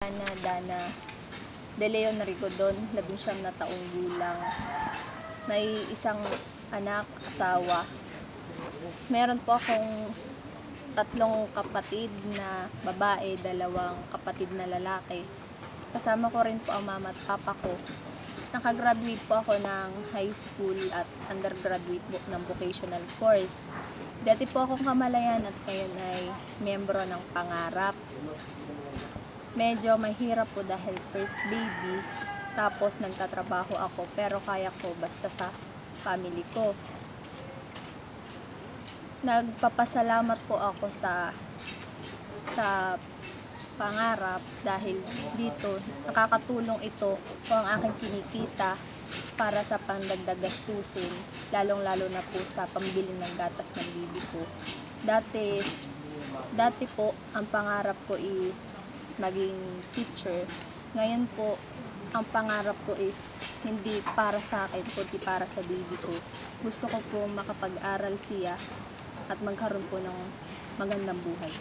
Hannah Dana De Leon Rigodon, 19 na taong gulang. May isang anak, asawa. Meron po akong 3 kapatid na babae, 2 kapatid na lalaki. Kasama ko rin po ang mama at papa ko. Nakagraduate po ako ng high school at undergraduate po ng vocational course. Dati po akong kamalayan at ngayon ay miyembro ng Pangarap. Medyo mahirap po dahil first baby, tapos nagtatrabaho ako pero kaya ko basta sa family ko. Nagpapasalamat po ako sa Pangarap dahil dito nakakatulong ito po ang aking kinikita para sa pandagdag gastusin, lalong-lalo na po sa pambili ng gatas ng bibi ko. Dati po ang pangarap ko is maging teacher. Ngayon po ang pangarap ko is hindi para sa akin kundi para sa baby ko. Gusto ko po makapag-aral siya at magkaroon po ng magandang buhay.